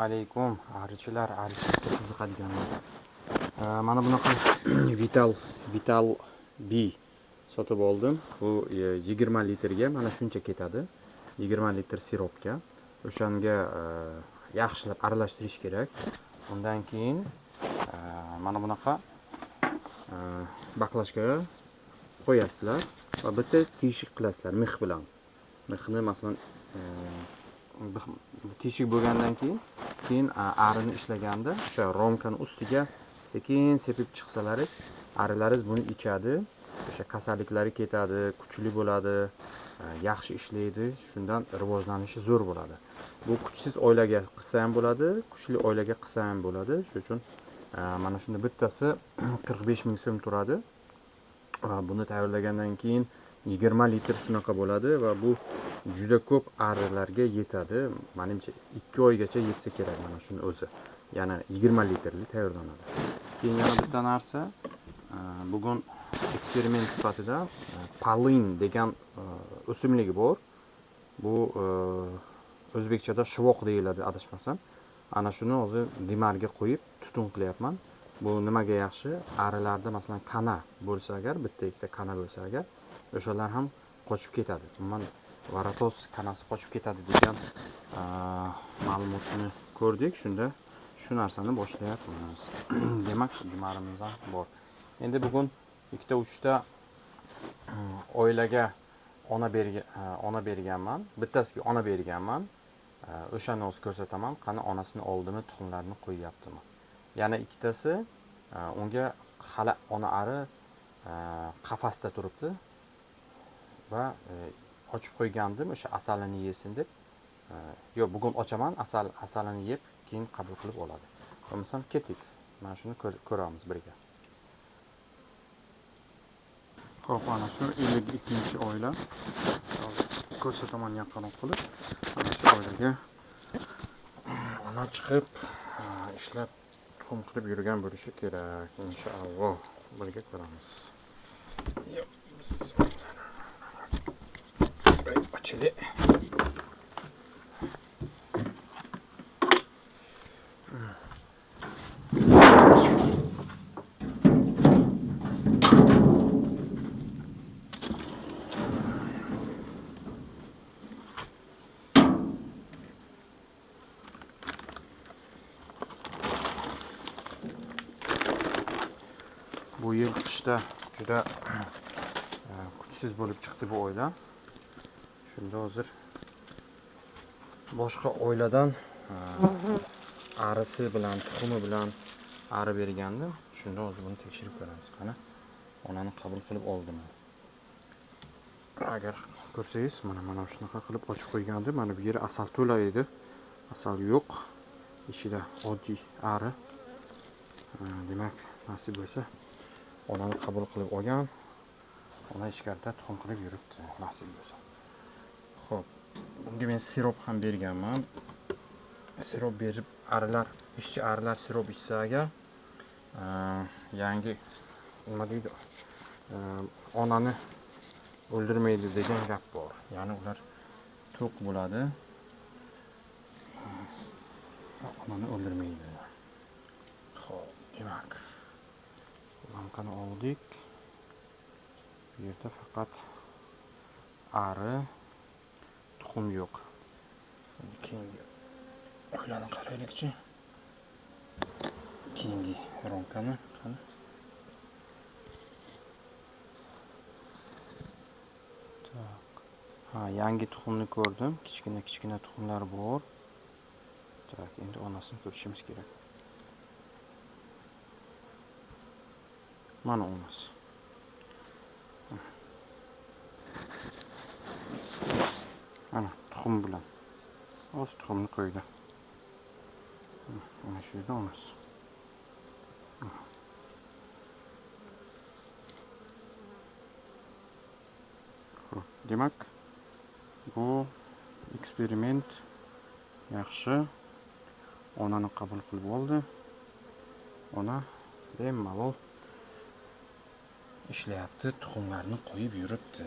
Alaykum arichilar, arichiga qiziqadiganlar. Mana bunaqa Vital B sotib oldim. Bu 20 litrga mana shuncha ketadi. 20 litr siropga. O'shanga yaxshilab aralashtirish kerak. Undan keyin mana bunaqa baklashkaga qo'yasizlar va bitta teshik qilasizlar mix bilan. Mixni masalan teshik bo'lgandan keyin arini ishlaganda o'sha romkani ustiga sekin sepib chiqsalaringiz, arilaringiz buni ichadi. O'sha kasalliklari ketadi, kuchli bo'ladi, yaxshi ishlaydi, shundan rivojlanishi zo'r bo'ladi. Bu kuchsiz oilaga qilsa ham bo'ladi, kuchli oilaga qilsa ham bo'ladi. Shuning uchun mana shunda bittasi 45 ming so'm turadi. Buni tayyorlagandan keyin 20 litr shunaqa bo'ladi va bu juda ko'p arilarga yetadi. Menimcha 2 oygacha yetsa kerak mana shuni o'zi. Yana 20 litrli tayyorlanadi. Keyin yana bitta narsa, bugun eksperiment sifatida palin degan o'simligi bor. Bu o'zbekchada shuvoq deyiladi adashmasam. Ana shuni o'zi dimarga qo'yib tutun qilyapman. Bu nimaga yaxshi? Arilarda masalan kana bo'lsa agar, bitta ikkita kana bo'lsa agar, o'shalar ham qochib ketadi. Umuman varatoz kanasi qochib ketadi degan ma'lumotni ko'rdik. Shunda shu narsani boshlayapmiz. Demak, dimarimiz ham bor. Endi bugun ikkita uchta oilaga ona berganman. Bittasiga ona berganman. O'shani o'zi ko'rsataman. Qani onasini oldimi, tuxumlarini qo'yyaptimi. Yana ikkitasi unga hali ona ari qafasda turibdi va ochib qo'ygandim o'sha asalini yesin deb. Yo'q, bugun ochaman, asalini yeb, keyin qabul qilib oladi. Bo'lmasam ketik. Mana shuni ko'ramiz birga. Xo'p, mana shu 52-oila. Ko'rsataman yaqinroq qilib. Mana shu oilaga ona chiqib ishlab tuxum qilib yurgan bo'lishi kerak, inshaalloh. Birga ko'ramiz. Ochili. Bu yil qishda juda kuchsiz bo'lib chiqdi bu oila. Shunda hozir boshqa oiladan arisi bilan, tuxumi bilan ari bergandim. Shunda hozir buni tekshirib ko'ramiz. Qani onani qabul qilib oldimi? Agar ko'rsangiz, mana shunaqa qilib ochib qo'ygandim. Mana bu yeri asal to'la edi. Asal yo'q. Ichida oddiy ari. Demak, nasib bo'lsa onani qabul qilib olgan. Ona ichkarida tuxum qilib yuribdi, nasib bo'lsa. Xo'p, bunga men sirop ham berganman. Sirop berib ishchi arilar sirop ichsa agar yangi nima deydi? Onani o'ldirmaydi degan gap bor. Ya'ni ular to'q bo'ladi. Onani o'ldirmaydi. Xo'p, demak, lamkani oldik. Bu yerda faqat ari, tuxum yo'q. Keyingi oilani qaraylikchi. Keyingi romkani qani. Yangi tuxumni ko'rdim. Kichkina tuxumlar bor. Tak, endi onasini ko'rishimiz kerak. Mana onasi. Mana tuxum bilan. O'z tuxumni qo'ydi. Mana shu yerda onasi. Demak, bu eksperiment yaxshi. Onani qabul qilib oldi. Ona bemalol ishlayapti, tuxumlarni qo'yib yuribdi.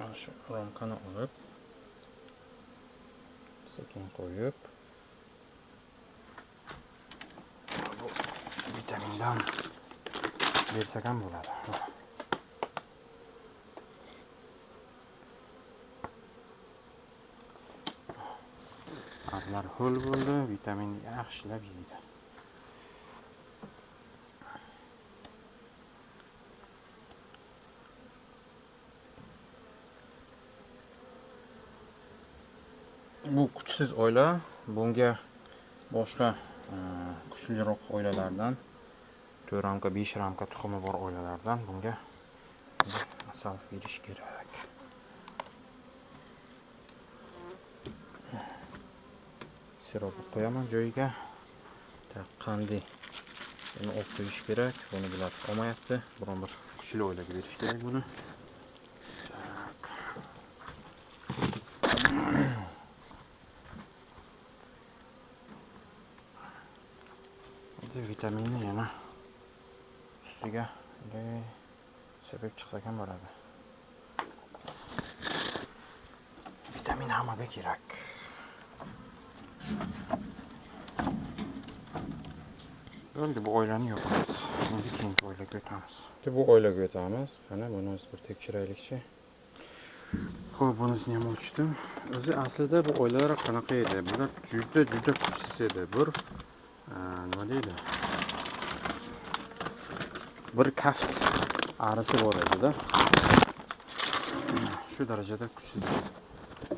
Mana shu romkani olib, sekin qo'yib, bu vitamindan bersak ham bo'ladi. Arilar ho'l bo'ldi, vitamin yaxshilab yeydi. Bu kuchsiz oila, bunga boshqa kuchliroq oilalardan 4 ramka, 5 ramka tuxumi bor oilalardan bunga asal berish kerak. Sirop qo'yaman joyiga. Qanday buni olib qo'yish kerak. Buni bular olmayapti. Biron bir kuchli oilaga berish kerak buni. Vitaminni yana ustiga sepib chiqsak ham bo'ladi. Vitamin hammaga kerak. Bo'ldi, bu oilani yo'qamiz. Endi keyingi oilaga o'tamiz. Bu oilaga o'tamiz. Qani buni o'z bir tekshiraylikchi. Xo'p, bunisini ham ochdim. O'zi aslida bu oilalar qanaqa edi? Bular juda kuchsiz edi. Nima deydi? Bir kaft arisi bor edi-da. Shu darajada kuchsiz.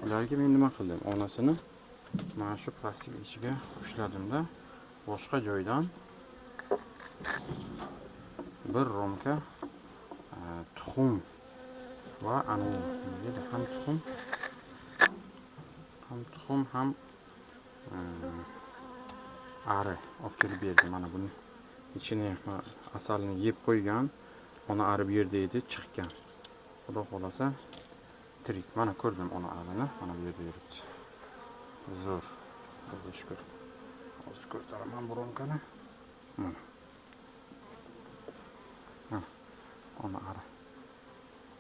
Ularga men nima qildim? Onasini mana shu plastik ichiga ushladim-da, boshqa joydan bir romka tuxum va ham tuxum ham ari olib kelib berdi. Mana buni ichini asalni yeb qo'ygan, ona ari bu yerda edi, chiqqan. Xudo xolasa tirik. Mana ko'rdim ona arini, mana bu yerda yuribdi. Zo'r. Xudoga shukr. Hozir ko'rsataman bu romkani. Mana. Ona ari.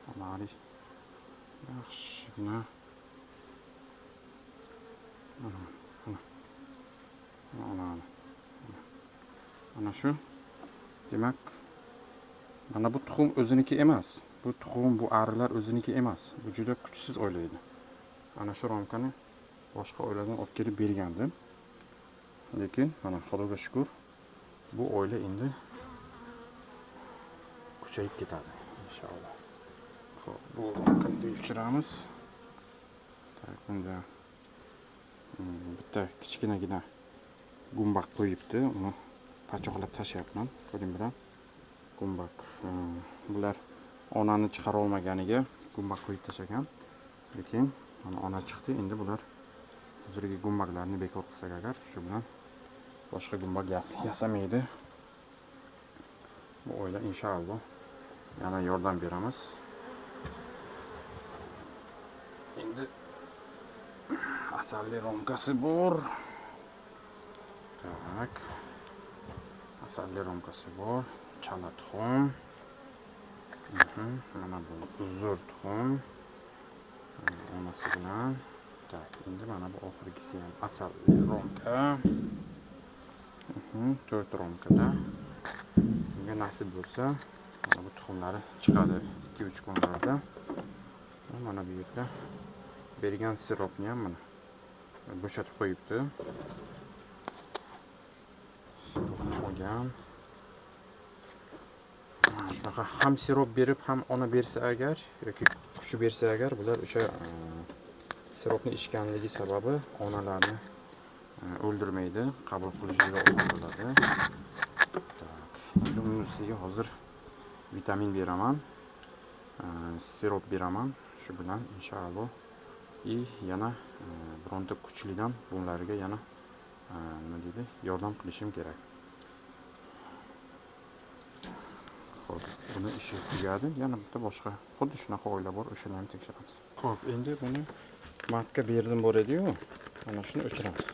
Ona ari. Yaxshigina. Mana shu. Demak, mana bu tuxum o'ziniki emas. Bu tuxum, bu arilar o'ziniki emas. Bu juda kuchsiz oila edi. Ana shu romkani boshqa oiladan olib kelib bergandim. Lekin mana Xudoga shukr, bu oila endi kuchayib ketadi inshaalloh. Xo'p, bu romkani tekshiramiz. Bunda bitta kichkinagina gumbaq qo'yibdi. Uni pachoqlab tashlayapman. Qo'lim bilan gumbaq. Bular onani chiqara olmaganiga gumbaq qo'yib tashlagan. Lekin mana ona chiqdi. Endi bular hozirgi gumbaqlarni bekor qilsak agar, shu bilan boshqa gumbaq yasamaydi. Bu oila inshaalloh yana yordam beramiz. Endi asalli romkasi bor. Tak. Asalli romkasi bor. Chala tuxum. Mana bu zo'r tuxum. Onasi bilan. Tak, endi mana bu oxirgisi ham asalli romka. 4 romkada. Bunga nasib bo'lsa, mana bu tuxumlari chiqadi 2-3 kunlarda. Mana bu yerda bergan siropni ham mana bo'shatib qo'yibdi. Siropni olgan. Shunaqa ham sirop berib, ham ona bersa agar yoki kuchi bersa agar, bular o'sha siropni ichganligi sababi onalarni o'ldirmaydi, qabul qilish juda oson bo'ladi. Buning ustiga hozir vitamin beraman, sirop beraman. Shu bilan inshaalloh yana bironta kuchlidan bunlarga yana nima deydi, yordam qilishim kerak. Xo'p, buni ishi tugadi. Yana bitta boshqa xuddi shunaqa oila bor, o'shani ham tekshiramiz. Xo'p, endi buni matga berdim bor edi-yu. Mana shuni o'chiramiz.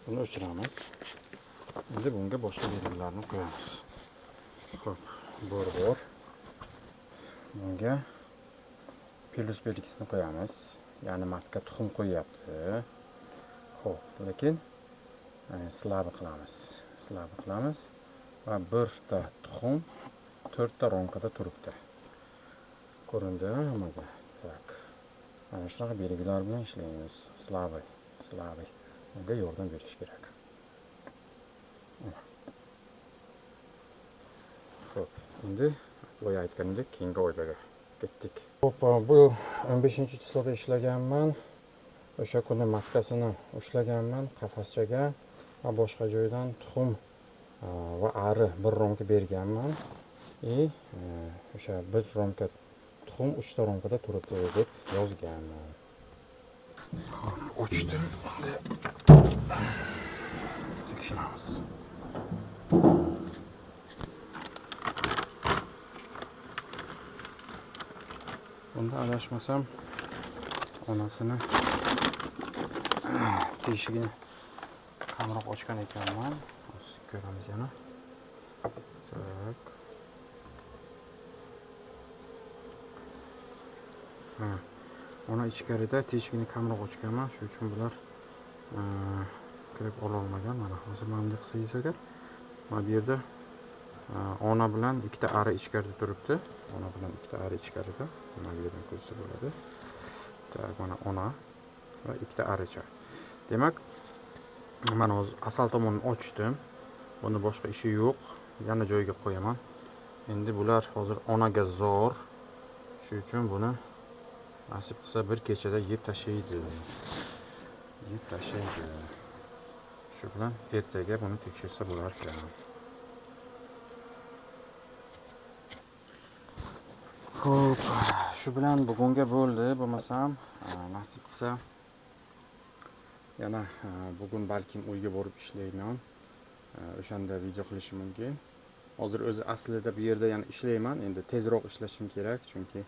Buni o'chiramiz. Endi bunga boshqa belgilarni qo'yamiz. Xo'p, bor. bunga plus belgisini qo'yamiz. Ya'ni matka tuxum qo'yapti. Xo'p, lekin slab qilamiz va birta tuxum 4 ta romkada turibdi. Ko'rindimi nimaga? Tak. Mana shunaqa belgilar bilan ishlaymiz. Slabay. Bunga yordam berish kerak. Xo'p, endi boya aytganimdek keyingi oylarga ketdik. Xo'p, bu 15-chislada ishlaganman. O'sha kuni matkasini ushlaganman qafaschaga va boshqa joydan tuxum va ari bir romka berganman. O'sha bir romka tuxum 3 ta romkada turibdi deb yozganman. Xo'p, ochdim. Endi tekshiramiz. Bunda adashmasam onasini teshigini kamroq ochgan ekanman. Ko'ramiz yana. Tak. Ona ichkarida teshigini kamroq ochganman, shuning uchun bular kirib ola olmagan. Mana hozir mana bunday qilsangiz agar, mana bu yerda ona bilan ikkita ari ichkarida turibdi. Ona bilan ikkita ari ichkarida. Mana bu yerdan ko'rsa bo'ladi. Tak, mana ona va ikkita aricha. Demak, mana hozir asal tomonini ochdim. Buni boshqa ishi yo'q. Yana joyiga qo'yaman. Endi bular hozir onaga zo'r. Shuning uchun buni nasib qilsa bir kechada yeb tashlaydi. Shu bilan ertaga buni tekshirsa bo'lar ekan. Xo'p, shu bilan bugunga bo'ldi. Bo'lmasam, nasib qilsa yana bugun balkim uyga borib ishlayman. O'shanda video qilishim mumkin. Hozir o'zi aslida bu yerda yana ishlayman. Endi tezroq ishlashim kerak, chunki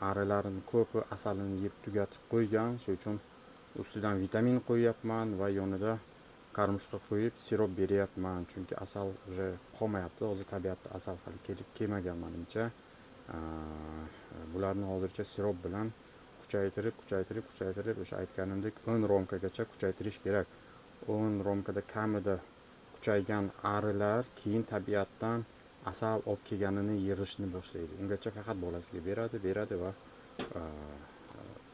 arilarning ko'pi asalini yeb tugatib qo'ygan. Shuning uchun ustidan vitamin qo'yapman va yonida qarmushqa qo'yib sirop beryapman. Chunki asal уже qolmayapti. Hozir tabiatda asal hali kelmagan menimcha. Bularni hozircha sirop bilan kuchaytirib o'sha aytganimdek 10 romkagacha kuchaytirish kerak. 10 romkada kamida kuchaygan arilar keyin tabiatdan asal olib kelganini yig'ishni boshlaydi. Ungacha faqat bolasiga beradi va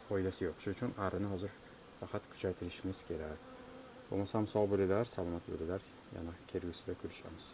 foydasi yo'q. Shuning uchun arini hozir faqat kuchaytirishimiz kerak. Bo'lmasam sog' bo'linglar, salomat bo'linglar. Yana kelgusida ko'rishamiz.